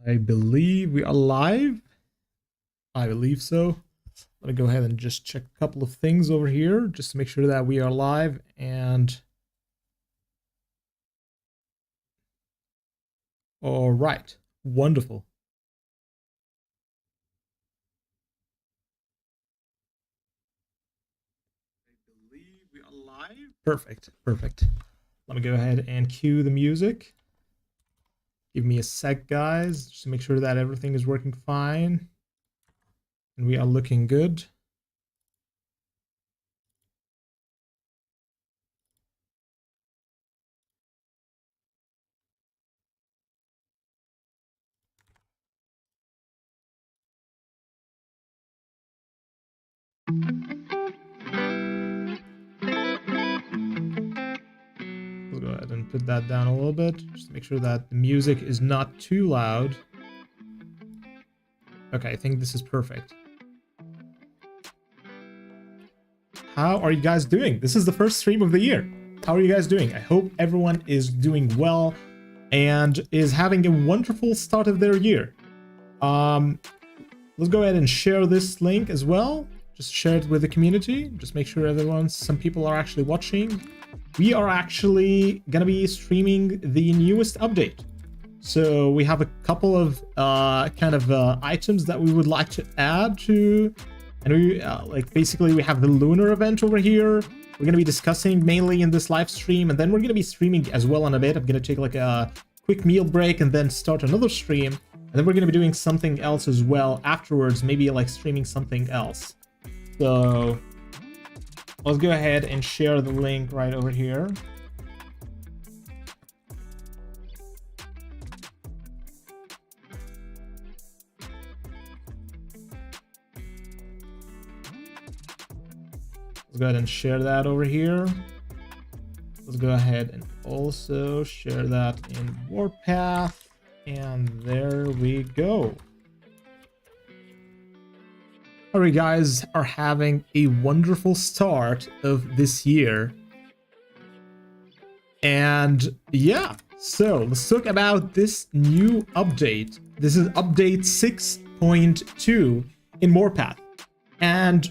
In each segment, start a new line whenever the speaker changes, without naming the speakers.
I believe we are live. I believe so. Let me go ahead and just check a couple of things over here just to make sure that we are live. And all right, wonderful. I believe we are live. Perfect, perfect. Let me go ahead and cue the music. Give me a sec, guys, just to make sure that everything is working fine and we are looking good. We'll go ahead and put that down a little bit just to make sure that the music is not too loud. Okay, I think this is perfect. How are you guys doing? This is the first stream of the year. How are you guys doing? I hope everyone is doing well and is having a wonderful start of their year. Let's go ahead and share this link as well. Just share it with the community. Just make sure some people are actually watching. We are actually gonna be streaming the newest update. So we have a couple of items that we would like to add to, and we basically we have the lunar event over here. We're gonna be discussing mainly in this live stream, and then we're gonna be streaming as well in a bit. I'm gonna take like a quick meal break and then start another stream, and then we're gonna be doing something else as well afterwards, maybe like streaming something else. So let's go ahead and share the link right over here. Let's go ahead and share that over here. Let's go ahead and also share that in Warpath. And there we go. All right, guys are having a wonderful start of this year. And yeah, so let's talk about this new update. This is update 6.2 in Warpath. And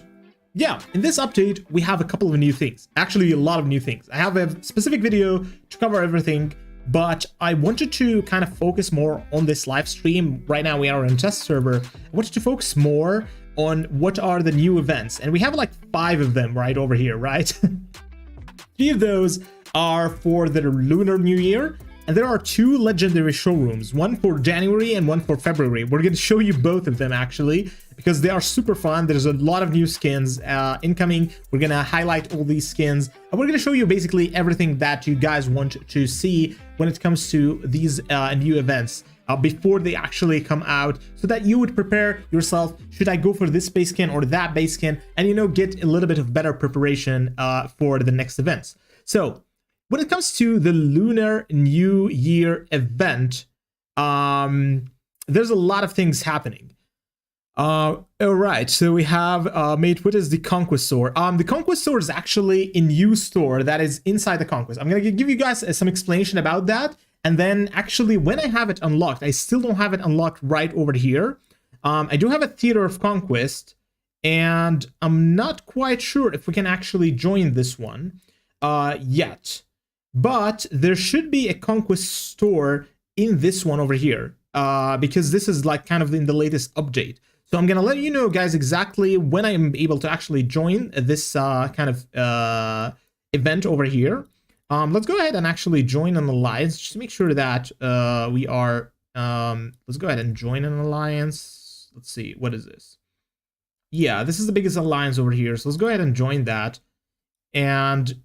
yeah, in this update, we have a couple of new things. Actually, a lot of new things. I have a specific video to cover everything, but I wanted to kind of focus more on this live stream. Right now, we are in a test server. I wanted to focus more on what are the new events. And we have like 5 of them right over here, right? 3 of those are for the Lunar New Year. And there are 2 legendary showrooms, one for January and one for February. We're going to show you both of them actually, because they are super fun. There's a lot of new skins incoming. We're going to highlight all these skins, and we're going to show you basically everything that you guys want to see when it comes to these new events before they actually come out, so that you would prepare yourself. Should I go for this base skin or that base skin? And, you know, get a little bit of better preparation for the next events. So when it comes to the Lunar New Year event, there's a lot of things happening. All right, so we have mate, what is the Conquest store? The Conquest store is actually a new store that is inside the Conquest. I'm gonna give you guys some explanation about that, and then actually when I have it unlocked, I still don't have it unlocked right over here. I do have a Theater of Conquest, and I'm not quite sure if we can actually join this one yet. But there should be a Conquest store in this one over here, because this is like kind of in the latest update. So I'm gonna let you know, guys, exactly when I'm able to actually join this kind of event over here. Let's go ahead and actually join an alliance just to make sure that we are. Let's go ahead and join an alliance. Let's see, what is this? Yeah, this is the biggest alliance over here. So let's go ahead and join that. And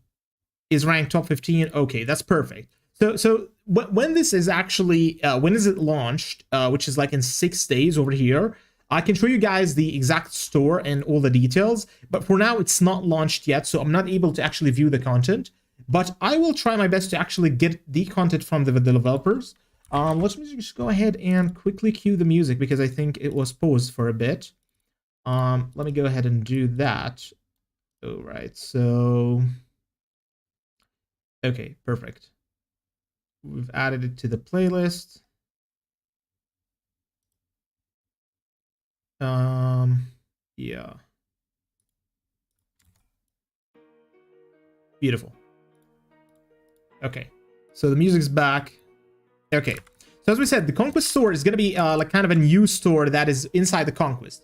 is ranked top 15. Okay, that's perfect. So when this is actually when is it launched, which is like in 6 days over here, I can show you guys the exact store and all the details, but for now it's not launched yet, so I'm not able to actually view the content, but I will try my best to actually get the content from the developers. Let's just go ahead and quickly cue the music, because I think it was paused for a bit. Let me go ahead and do that. All right, so okay, perfect. We've added it to the playlist. Yeah. Beautiful. Okay. So the music's back. Okay. So as we said, the Conquest store is going to be like kind of a new store that is inside the Conquest.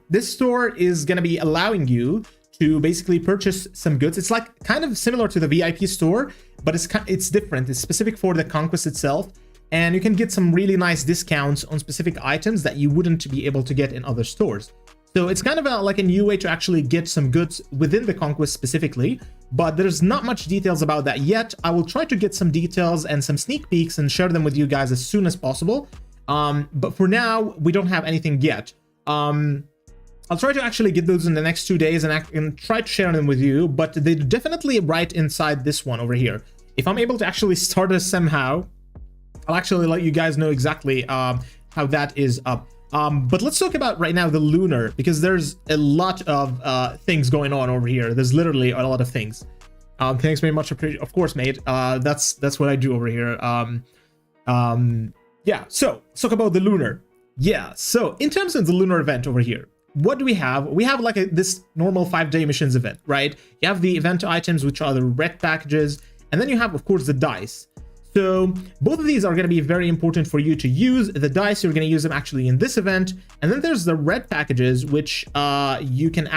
This store is going to be allowing you to basically purchase some goods. It's like kind of similar to the VIP store, but it's different. It's specific for the Conquest itself. And you can get some really nice discounts on specific items that you wouldn't be able to get in other stores. So it's kind of like a new way to actually get some goods within the Conquest specifically, but there's not much details about that yet. I will try to get some details and some sneak peeks and share them with you guys as soon as possible. But for now, we don't have anything yet. I'll try to actually get those in the next 2 days and try to share them with you, but they're definitely right inside this one over here. If I'm able to actually start this somehow, I'll actually let you guys know exactly how that is up. But let's talk about right now the Lunar, because there's a lot of things going on over here. There's literally a lot of things. Thanks very much, of course, mate. That's what I do over here. Yeah, so let's talk about the Lunar. Yeah, so in terms of the Lunar event over here, what do we have? We have like this normal 5-day missions event, right? You have the event items, which are the red packages, and then you have, of course, the dice. So both of these are going to be very important for you to use. The dice, you're going to use them actually in this event. And then there's the red packages, which you can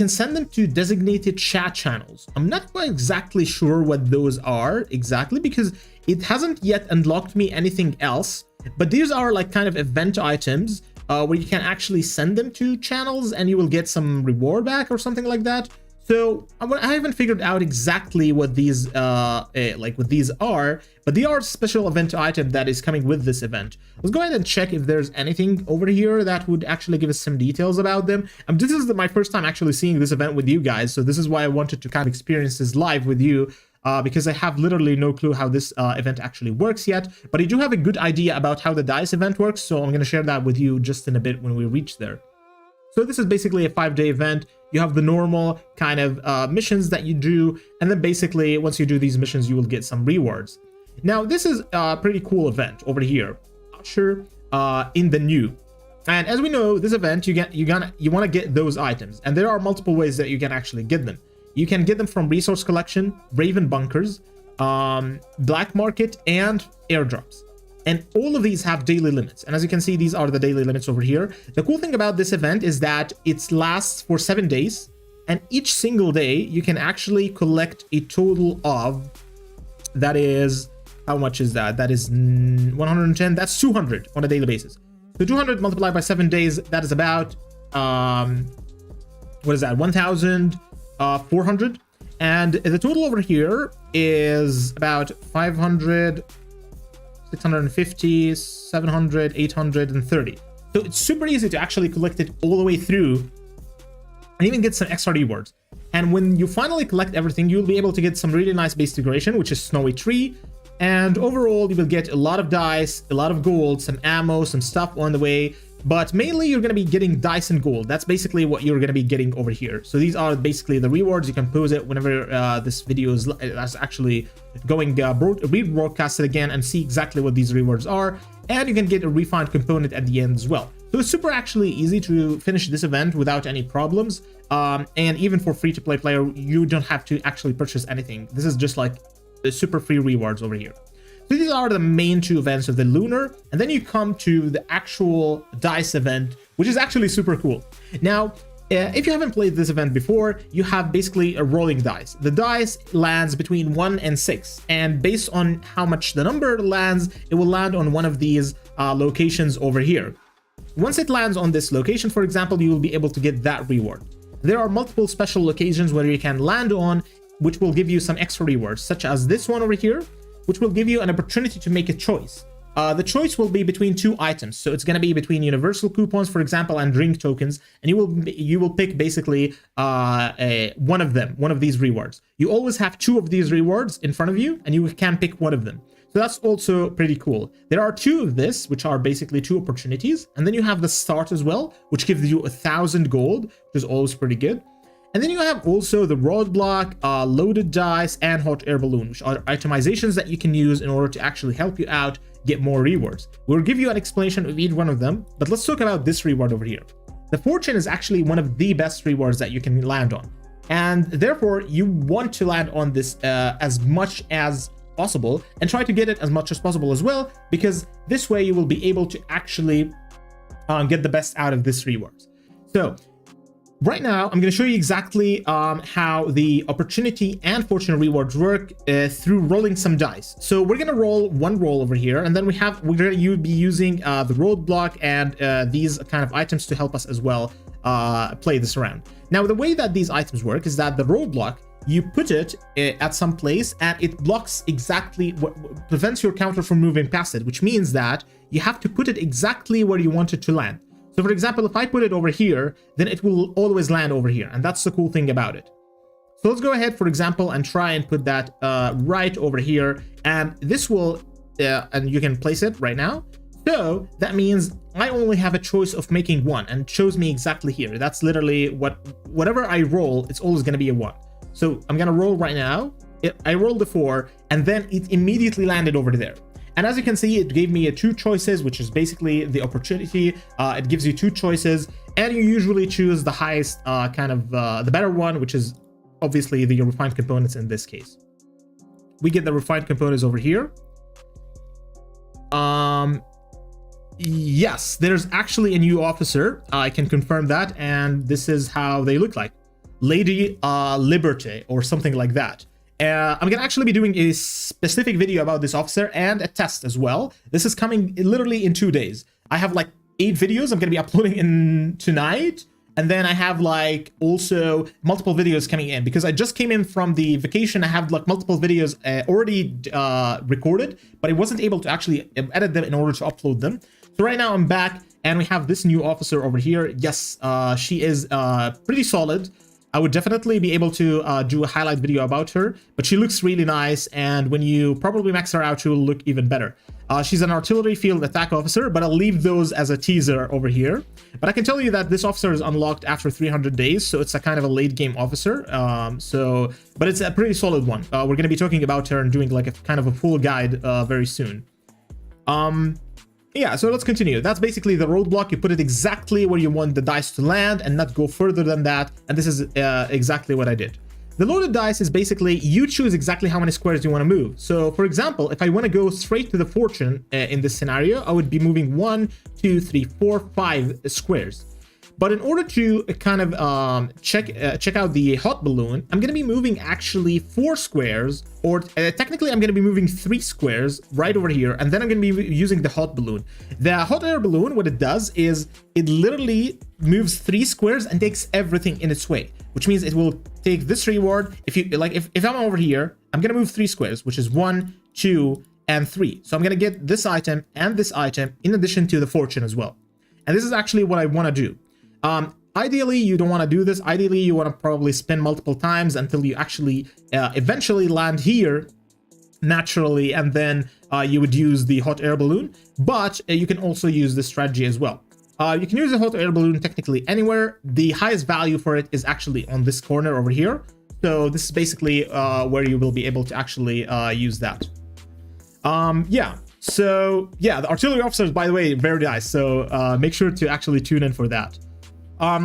send them to designated chat channels. I'm not quite exactly sure what those are exactly, because it hasn't yet unlocked me anything else. But these are like kind of event items where you can actually send them to channels and you will get some reward back or something like that. So I haven't figured out exactly what these what these are, but they are special event item that is coming with this event. Let's go ahead and check if there's anything over here that would actually give us some details about them. This is my first time actually seeing this event with you guys, so this is why I wanted to kind of experience this live with you, because I have literally no clue how this event actually works yet, but I do have a good idea about how the dice event works, so I'm going to share that with you just in a bit when we reach there. So this is basically a 5-day event. You have the normal kind of missions that you do, and then basically once you do these missions, you will get some rewards. Now this is a pretty cool event over here, Usher in the New. And as we know, this event you want to get those items, and there are multiple ways that you can actually get them. You can get them from resource collection, Raven bunkers, black market, and airdrops. And all of these have daily limits. And as you can see, these are the daily limits over here. The cool thing about this event is that it lasts for 7 days. And each single day, you can actually collect a total of, that is, how much is that? That is 110. That's 200 on a daily basis. So 200 multiplied by 7 days, that is about, what is that? 1,400. And the total over here is about 500... 650, 700, 830. So it's super easy to actually collect it all the way through and even get some extra rewards. And when you finally collect everything, you'll be able to get some really nice base decoration, which is Snowy Tree. And overall, you will get a lot of dice, a lot of gold, some ammo, some stuff on the way. But mainly, you're going to be getting dice and gold. That's basically what you're going to be getting over here. So these are basically the rewards. You can pause it whenever this video is actually going rebroadcasted again and see exactly what these rewards are. And you can get a refined component at the end as well. So it's super actually easy to finish this event without any problems. And even for free-to-play player, you don't have to actually purchase anything. This is just like the super free rewards over here. So these are the main 2 events of the Lunar, and then you come to the actual dice event, which is actually super cool. Now, if you haven't played this event before, you have basically a rolling dice. The dice lands between 1 and 6, and based on how much the number lands, it will land on one of these locations over here. Once it lands on this location, for example, you will be able to get that reward. There are multiple special locations where you can land on, which will give you some extra rewards, such as this one over here, which will give you an opportunity to make a choice. The choice will be between 2 items. So it's going to be between universal coupons, for example, and drink tokens. And you will pick basically one of them, one of these rewards. You always have 2 of these rewards in front of you, and you can pick one of them. So that's also pretty cool. There are 2 of this, which are basically 2 opportunities. And then you have the start as well, which gives you 1,000 gold, which is always pretty good. And then you have also the roadblock, loaded dice, and hot air balloon, which are itemizations that you can use in order to actually help you out get more rewards. We'll give you an explanation of each one of them, but let's talk about this reward over here. The fortune is actually one of the best rewards that you can land on, and therefore you want to land on this as much as possible and try to get it as much as possible as well, because this way you will be able to actually get the best out of this rewards. So right now, I'm going to show you exactly how the opportunity and fortune rewards work through rolling some dice. So we're going to roll one roll over here, and then we're going to be using the roadblock and these kind of items to help us as well play this around. Now, the way that these items work is that the roadblock, you put it at some place and it blocks exactly what prevents your counter from moving past it, which means that you have to put it exactly where you want it to land. So for example, if I put it over here, then it will always land over here. And that's the cool thing about it. So let's go ahead, for example, and try and put that right over here. And this will, and you can place it right now. So that means I only have a choice of making one, and it shows me exactly here. That's literally whatever I roll, it's always going to be a 1. So I'm going to roll right now. I rolled a 4, and then it immediately landed over there. And as you can see, it gave me 2 choices, which is basically the opportunity. It gives you 2 choices, and you usually choose the highest, the better one, which is obviously the refined components in this case. We get the refined components over here. Yes, there's actually a new officer. I can confirm that, and this is how they look like. Lady Liberty or something like that. I'm gonna actually be doing a specific video about this officer and a test as well. This is coming literally in 2 days. I have like 8 videos I'm gonna be uploading in tonight, and then I have like also multiple videos coming in because I just came in from the vacation. I have like multiple videos already recorded, but I wasn't able to actually edit them in order to upload them. So right now I'm back, and we have this new officer over here. Yes, she is pretty solid. I would definitely be able to do a highlight video about her, but she looks really nice, and when you probably max her out, she will look even better. She's an artillery field attack officer, but I'll leave those as a teaser over here. But I can tell you that this officer is unlocked after 300 days, so it's a kind of a late game officer. But it's a pretty solid one. We're going to be talking about her and doing like a kind of a full guide very soon. Yeah, so let's continue. That's basically the roadblock. You put it exactly where you want the dice to land and not go further than that. And this is exactly what I did. The loaded dice is basically you choose exactly how many squares you want to move. So for example, if I want to go straight to the fortune in this scenario, I would be moving 1, 2, 3, 4, 5 squares. But in order to kind of check out the hot balloon, I'm going to be moving actually 4 squares, or technically I'm going to be moving 3 squares right over here, and then I'm going to be using the hot balloon. The hot air balloon, what it does is it literally moves 3 squares and takes everything in its way, which means it will take this reward. If you like, if I'm over here, I'm going to move 3 squares, which is 1, 2, and 3. So I'm going to get this item and this item in addition to the fortune as well. And this is actually what I want to do. Ideally, you don't want to do this. Ideally, you want to probably spin multiple times until you actually eventually land here naturally, and then you would use the hot air balloon. But you can also use this strategy as well. You can use the hot air balloon technically anywhere. The highest value for it is actually on this corner over here. So this is basically where you will be able to actually use that. Yeah. So yeah, the artillery officers, by the way, very nice. So make sure to actually tune in for that.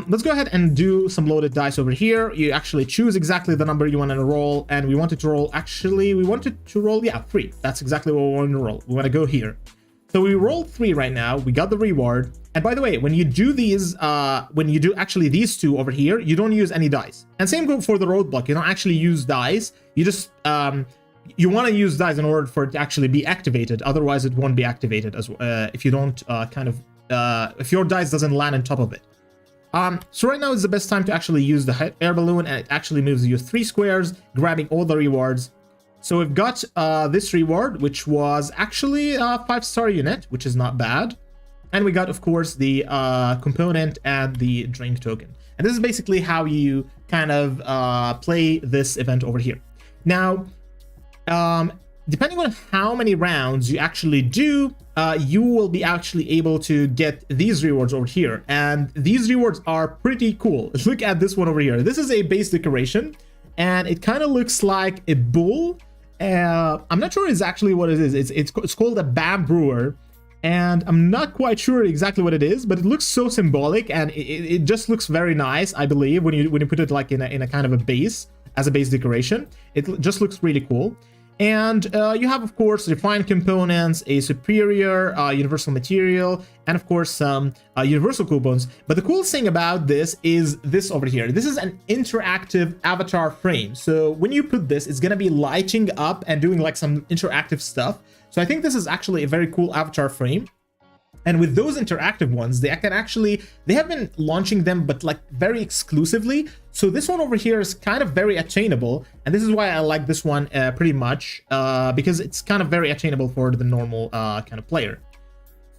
Let's go ahead and do some loaded dice over here. You actually choose exactly the number you want to roll, and we wanted to roll, yeah, 3. That's exactly what we want to roll. We want to go here. So we rolled 3 right now. We got the reward. And by the way, when you do these, when you do actually these 2 over here, you don't use any dice. And same goes for the roadblock. You don't actually use dice. You just, you want to use dice in order for it to actually be activated. Otherwise, it won't be activated as if you don't if your dice doesn't land on top of it. So right now is the best time to actually use the air balloon, and it actually moves you 3 squares, grabbing all the rewards. So we've got this reward, which was actually a 5-star unit, which is not bad. And we got, of course, the component and the drink token. And this is basically how you kind of play this event over here. Now, depending on how many rounds you actually do, you will be actually able to get these rewards over here. And these rewards are pretty cool. Look at this one over here. This is a base decoration, and it kind of looks like a bull. I'm not sure exactly what it is. It's called a Bam Brewer, and I'm not quite sure exactly what it is, but it looks so symbolic, and it just looks very nice, I believe, when you put it like in a kind of a base, as a base decoration. It just looks really cool. And you have, of course, refined components, a superior universal material, and of course some universal coupons. But the coolest thing about this is this over here. This is an interactive avatar frame. So when you put this, it's going to be lighting up and doing like some interactive stuff. So I think this is actually a very cool avatar frame. And with those interactive ones, they have been launching them, but like very exclusively. So this one over here is kind of very attainable. And this is why I like this one pretty much, because it's kind of very attainable for the normal kind of player.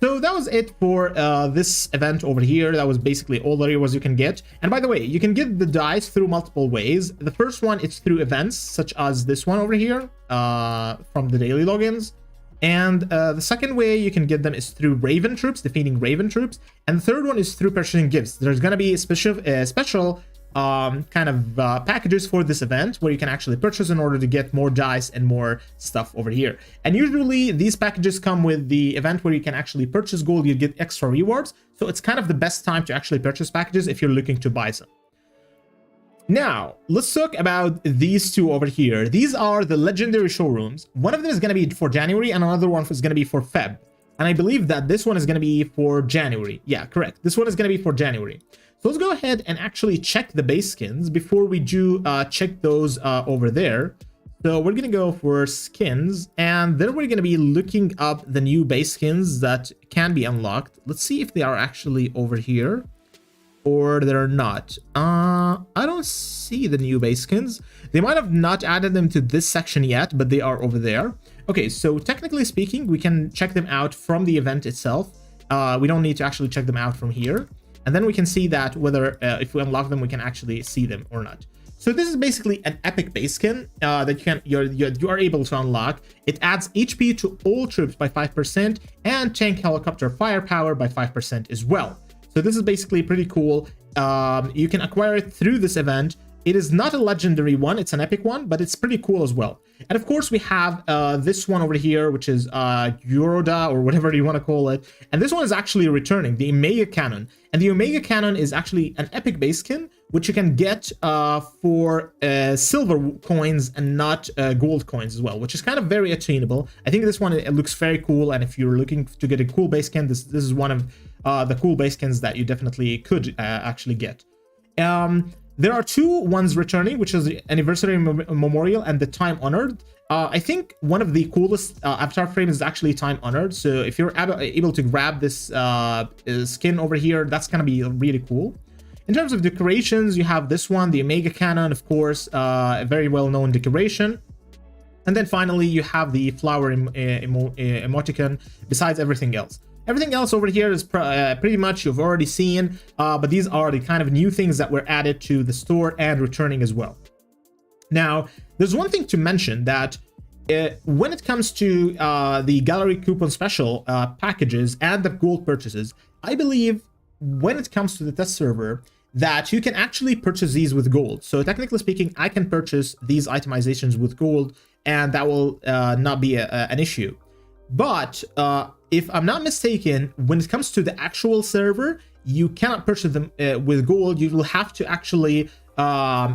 So that was it for this event over here. That was basically all the rewards you can get. And by the way, you can get the dice through multiple ways. The first one is through events, such as this one over here from the daily logins. And the second way you can get them is through Raven troops, defeating Raven troops. And the third one is through purchasing gifts. There's going to be special kind of packages for this event where you can actually purchase in order to get more dice and more stuff over here. And usually these packages come with the event where you can actually purchase gold, you get extra rewards. So it's kind of the best time to actually purchase packages if you're looking to buy some. Now, let's talk about these two over here. These are the legendary showrooms. One of them is going to be for January and another one is going to be for Feb. And I believe that this one is going to be for January. Yeah, correct. This one is going to be for January. So let's go ahead and actually check the base skins before we do check those over there. So we're going to go for skins, and then we're going to be looking up the new base skins that can be unlocked. Let's see if they are actually over here. Or they're not. I don't see the new base skins. They might have not added them to this section yet, but they are over there. Okay, so technically speaking, we can check them out from the event itself. We don't need to actually check them out from here. And then we can see that whether if we unlock them, we can actually see them or not. So this is basically an epic base skin that you are able to unlock. It adds HP to all troops by 5% and tank helicopter firepower by 5% as well. So this is basically pretty cool. You can acquire it through this event. It is not a legendary one, it's an epic one, but it's pretty cool as well. And of course we have this one over here, which is Euroda, or whatever you want to call it. And this one is actually returning, the Omega Cannon. And the Omega Cannon is actually an epic base skin, which you can get for silver coins and not gold coins as well, which is kind of very attainable. I think this one, it looks very cool. And if you're looking to get a cool base skin, this is one of the cool base skins that you definitely could actually get. There are two ones returning, which is the Anniversary Memorial and the Time Honored. I think one of the coolest avatar frames is actually Time Honored. So if you're able to grab this skin over here, that's going to be really cool. In terms of decorations, you have this one, the Omega Cannon, of course, a very well-known decoration. And then finally, you have the flower emoticon, besides everything else. Everything else over here is pretty much you've already seen, but these are the kind of new things that were added to the store and returning as well. Now, there's one thing to mention that when it comes to the gallery coupon special packages and the gold purchases, I believe when it comes to the test server, that you can actually purchase these with gold. So technically speaking, I can purchase these itemizations with gold, and that will not be an issue. But if I'm not mistaken, when it comes to the actual server, you cannot purchase them with gold. You will have to actually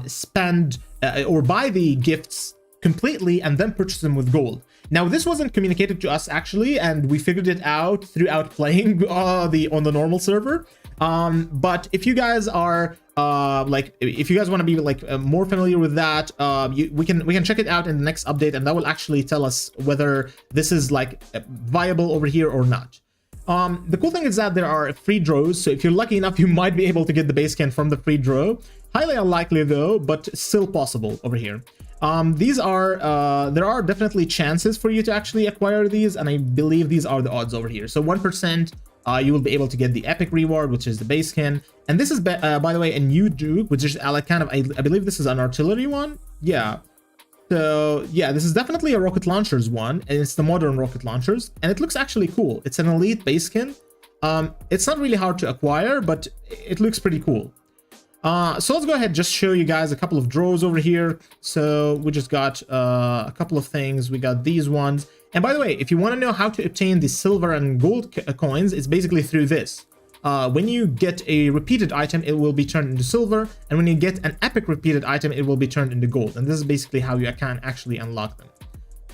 spend or buy the gifts completely and then purchase them with gold. Now, this wasn't communicated to us actually, and we figured it out throughout playing on the normal server. But if you guys are if you guys want to be more familiar with that, we can check it out in the next update, and that will actually tell us whether this is viable over here or not. The cool thing is that there are free draws, so if you're lucky enough, you might be able to get the base skin from the free draw. Highly unlikely though, but still possible over here. There are definitely chances for you to actually acquire these, and I believe these are the odds over here. So 1%. You will be able to get the epic reward, which is the base skin. And this is, by the way, a new Duke, which is I believe this is an artillery one. Yeah. So yeah, this is definitely a rocket launchers one, and it's the modern rocket launchers, and it looks actually cool. It's an elite base skin. It's not really hard to acquire, but it looks pretty cool. So let's go ahead and just show you guys a couple of draws over here. So we just got a couple of things. We got these ones. And by the way, if you want to know how to obtain the silver and gold coins, it's basically through this. When you get a repeated item, it will be turned into silver. And when you get an epic repeated item, it will be turned into gold. And this is basically how you can actually unlock them.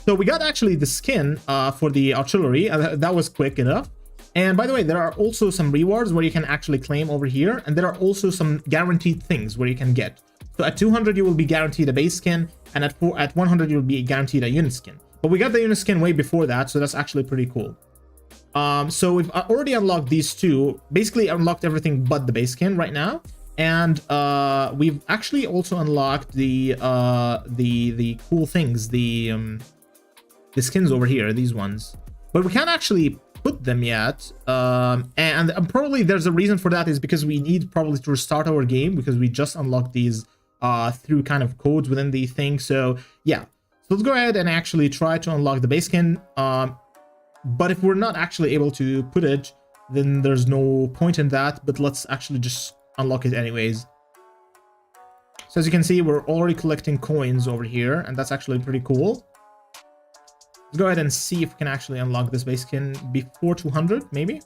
So we got actually the skin for the artillery. That was quick enough. And by the way, there are also some rewards where you can actually claim over here. And there are also some guaranteed things where you can get. So at 200, you will be guaranteed a base skin. And at 100, you'll be guaranteed a unit skin. But we got the unit skin way before that. So that's actually pretty cool. So we've already unlocked these two. Basically unlocked everything but the base skin right now. And we've actually also unlocked the cool things. The skins over here, these ones. But we can't actually put them yet, and probably there's a reason for that, is because we need probably to restart our game because we just unlocked these through kind of codes within the thing. So yeah, so let's go ahead and actually try to unlock the base skin, but if we're not actually able to put it, then there's no point in that. But let's actually just unlock it anyways. So as you can see, we're already collecting coins over here, and that's actually pretty cool. Let's go ahead and see if we can actually unlock this base skin before 200, maybe.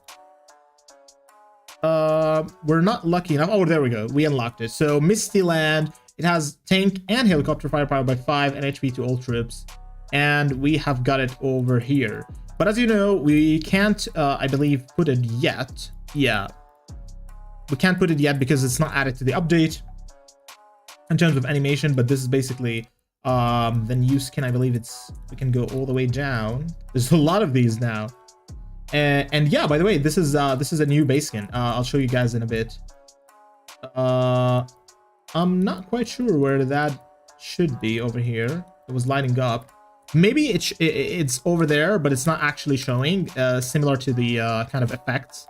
We're not lucky enough. Oh, there we go. We unlocked it. So Misty Land, it has tank and helicopter firepower by 5 and HP to all troops. And we have got it over here. But as you know, we can't, I believe, put it yet. Yeah. We can't put it yet because it's not added to the update in terms of animation, but this is basically the new skin. I believe we can go all the way down. There's a lot of these now, and yeah, by the way, this is a new base skin. I'll show you guys in a bit. I'm not quite sure where that should be. Over here, it was lighting up. Maybe it's over there, but it's not actually showing, similar to the kind of effects,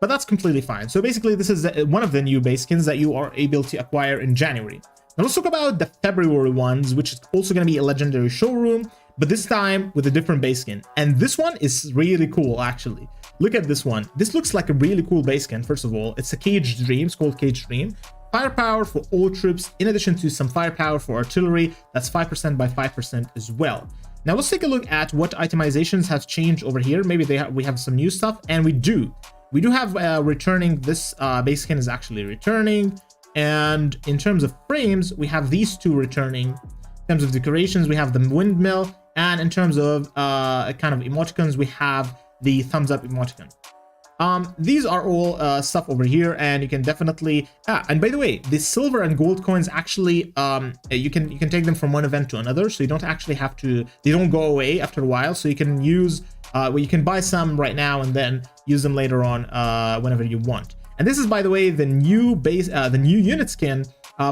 but that's completely fine. So basically, this is one of the new base skins that you are able to acquire in January. Now let's talk about the February ones, which is also going to be a legendary showroom, but this time with a different base skin. And this one is really cool, actually. Look at this one. This looks like a really cool base skin. First of all, it's a Cage Dream. It's called Cage Dream. Firepower for all troops, in addition to some firepower for artillery. That's 5% by 5% as well. Now let's take a look at what itemizations have changed over here. Maybe we have some new stuff, and we do have returning. This base skin is actually returning. And in terms of frames, we have these two returning. In terms of decorations, we have the windmill. And in terms of kind of emoticons, we have the thumbs up emoticon. These are all stuff over here, and you can definitely... and by the way, the silver and gold coins actually, you can take them from one event to another, so you don't actually have to... They don't go away after a while, so you can use... well, you can buy some right now and then use them later on whenever you want. And this is, by the way, the new unit skin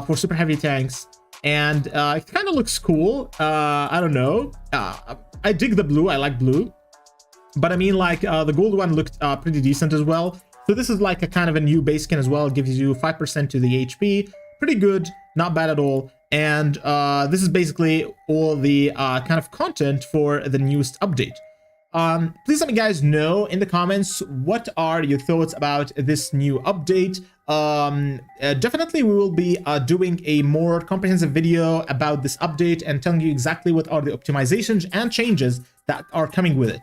for super heavy tanks, and it kind of looks cool. I don't know. I dig the blue. I like blue, but I mean, like the gold one looked pretty decent as well. So this is like a kind of a new base skin as well. It gives you 5% to the HP. Pretty good, not bad at all. And this is basically all the kind of content for the newest update. Please let me guys know in the comments, what are your thoughts about this new update. Definitely we will be doing a more comprehensive video about this update and telling you exactly what are the optimizations and changes that are coming with it.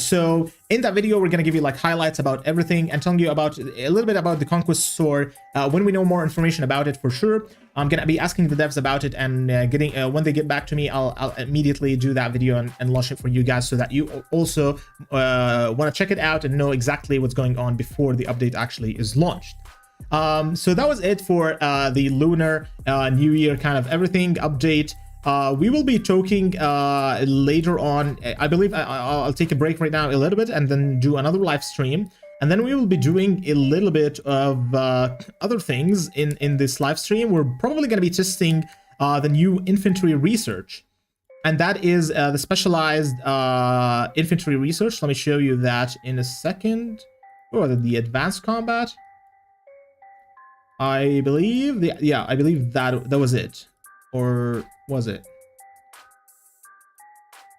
So in that video, we're going to give you like highlights about everything and telling you about a little bit about the Conquest sword. When we know more information about it, for sure, I'm going to be asking the devs about it, and when they get back to me, I'll immediately do that video and launch it for you guys, so that you also want to check it out and know exactly what's going on before the update actually is launched. So that was it for the Lunar New Year kind of everything update. We will be talking later on. I believe I'll take a break right now a little bit and then do another live stream, and then we will be doing a little bit of other things in this live stream. We're probably going to be testing the new infantry research, and that is the specialized infantry research. Let me show you that in a second. Oh, the advanced combat, I believe. I believe that was it. Or was it?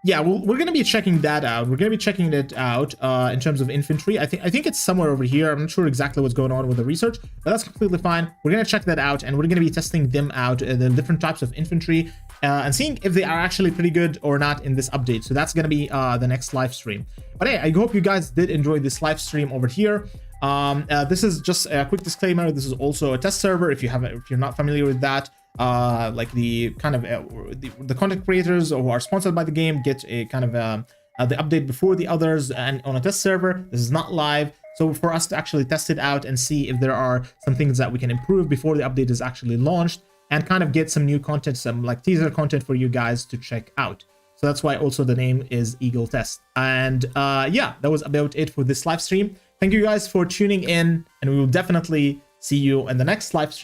yeah, we're gonna be checking that out. We're gonna be checking it out in terms of infantry. I think it's somewhere over here. I'm not sure exactly what's going on with the research, but that's completely fine. We're gonna check that out, and we're gonna be testing them out, the different types of infantry, and seeing if they are actually pretty good or not in this update. So that's gonna be the next live stream. But hey, I hope you guys did enjoy this live stream over here. This is just a quick disclaimer. This is also a test server. If you're not familiar with that, like the kind of the content creators who are sponsored by the game get a kind of the update before the others, and on a test server. This is not live, so for us to actually test it out and see if there are some things that we can improve before the update is actually launched, and kind of get some new content, some like teaser content for you guys to check out. So that's why also the name is Eagle Test. And yeah, that was about it for this live stream. Thank you guys for tuning in, and we will definitely see you in the next live stream.